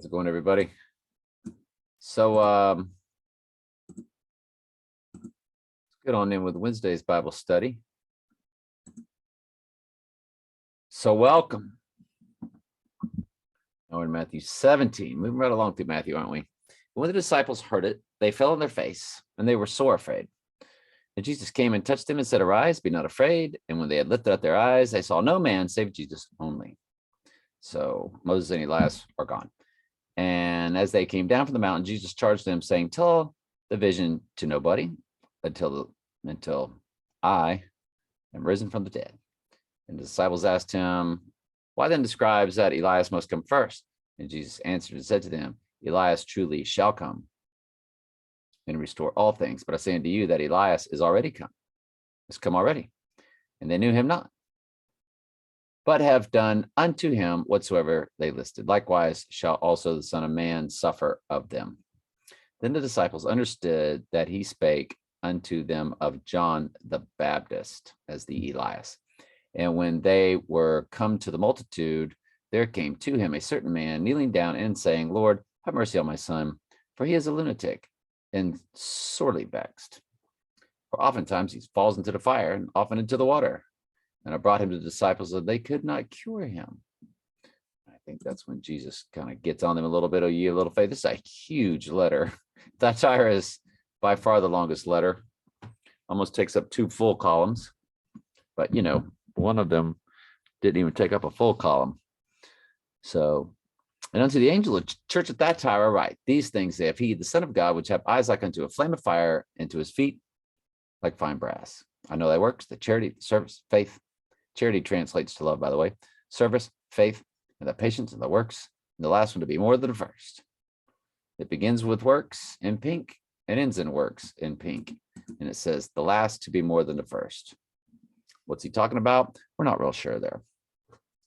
How's it going, everybody? So let's get on in with Wednesday's Bible study. So welcome. Now we're in Matthew 17. Moving right along through Matthew, aren't we? When the disciples heard it, they fell on their face, and they were sore afraid. And Jesus came and touched them and said, "Arise, be not afraid." And when they had lifted up their eyes, they saw no man save Jesus only. So Moses and Elias are gone. And as they came down from the mountain, Jesus charged them, saying, "Tell the vision to nobody until I am risen from the dead." And the disciples asked him, "Why then do scribes that Elias must come first?" And Jesus answered and said to them, "Elias truly shall come and restore all things. But I say unto you that Elias is already come, has come already, and they knew him not, but have done unto him whatsoever they listed. Likewise shall also the Son of Man suffer of them." Then the disciples understood that he spake unto them of John the Baptist as the Elias. And when they were come to the multitude, there came to him a certain man, kneeling down and saying, "Lord, have mercy on my son, for he is a lunatic and sorely vexed. For oftentimes he falls into the fire and often into the water. And I brought him to the disciples, and they could not cure him." I think that's when Jesus kind of gets on them a little bit. "Oh, ye of little faith." This is a huge letter. Thyatira is by far the longest letter. Almost takes up 2 full columns. But, one of them didn't even take up a full column. So, "And unto the angel of the church at Thyatira write, these things saith he, the Son of God, which have eyes like unto a flame of fire, and to his feet like fine brass. I know thy works, the charity, the service, faith." Charity translates to love, by the way. "Service, faith, and the patience, and the works, and the last one to be more than the first. It begins with works in pink and ends in works in pink. And it says the last to be more than the first." What's he talking about? We're not real sure there.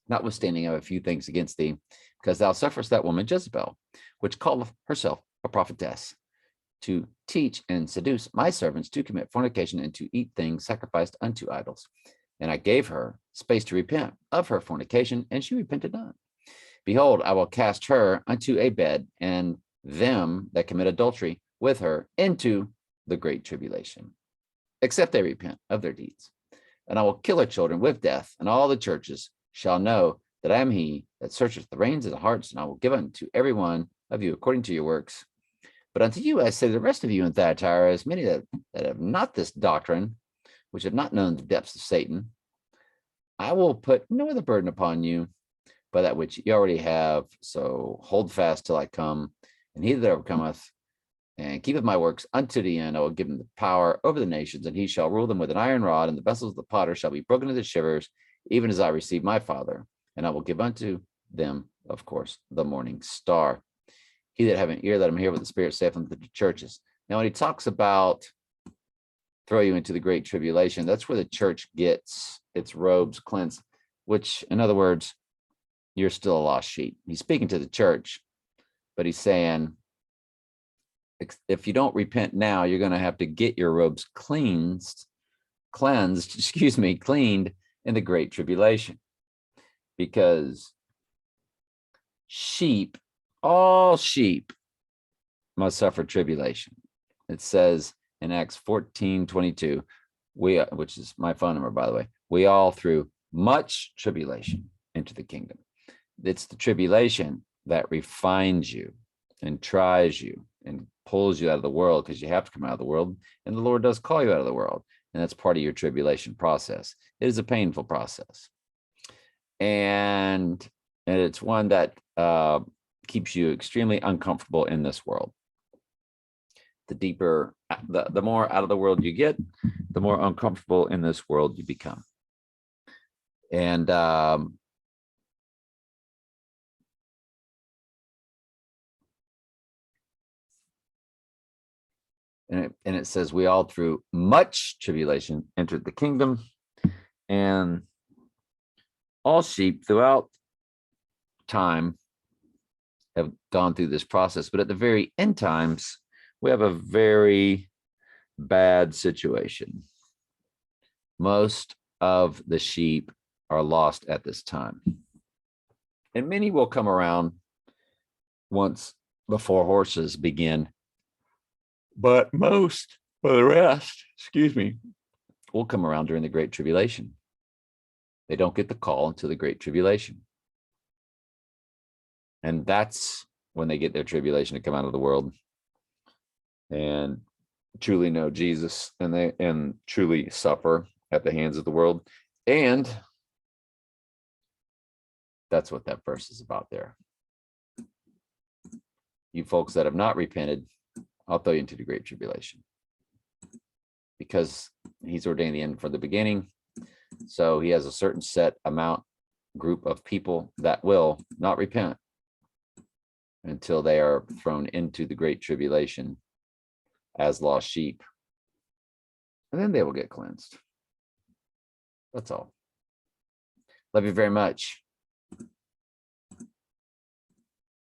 "Notwithstanding, I have a few things against thee, because thou sufferest that woman Jezebel, which calleth herself a prophetess, to teach and seduce my servants to commit fornication and to eat things sacrificed unto idols. And I gave her space to repent of her fornication, and she repented not. Behold, I will cast her unto a bed, and them that commit adultery with her into the great tribulation, except they repent of their deeds. And I will kill her children with death, and all the churches shall know that I am he that searcheth the reins of the hearts, and I will give unto every one of you according to your works. But unto you I say, the rest of you in Thyatira, as many that have not this doctrine, which have not known the depths of Satan, I will put no other burden upon you, but that which you already have. So hold fast till I come. And he that overcometh and keepeth my works unto the end, I will give him the power over the nations, and he shall rule them with an iron rod, and the vessels of the potter shall be broken into shivers, even as I received my Father. And I will give unto them, of course, the morning star. He that have an ear, let him hear what the Spirit saith unto the churches." Now, when he talks about throw you into the great tribulation, that's where the church gets its robes cleansed, which, in other words, you're still a lost sheep. He's speaking to the church, but he's saying, if you don't repent now, you're going to have to get your robes cleaned in the great tribulation. Because all sheep must suffer tribulation. It says in Acts 14:22, which is my phone number, by the way, we all through much tribulation into the kingdom. It's the tribulation that refines you and tries you and pulls you out of the world, because you have to come out of the world, and the Lord does call you out of the world, and that's part of your tribulation process. It is a painful process, and it's one that keeps you extremely uncomfortable in this world. The deeper, the more out of the world you get, the more uncomfortable in this world you become. And it says we all through much tribulation entered the kingdom, and all sheep throughout time have gone through this process. But at the very end times, we have a very bad situation. Most of the sheep are lost at this time. And many will come around once the four horses begin. But most of the rest, excuse me, will come around during the Great Tribulation. They don't get the call until the Great Tribulation. And that's when they get their tribulation to come out of the world and truly know Jesus, and truly suffer at the hands of the world. And that's what that verse is about there. You folks that have not repented, I'll throw you into the Great Tribulation, because he's ordained the end from the beginning. So he has a certain set amount group of people that will not repent until they are thrown into the Great Tribulation as lost sheep. And then they will get cleansed. That's all. Love you very much.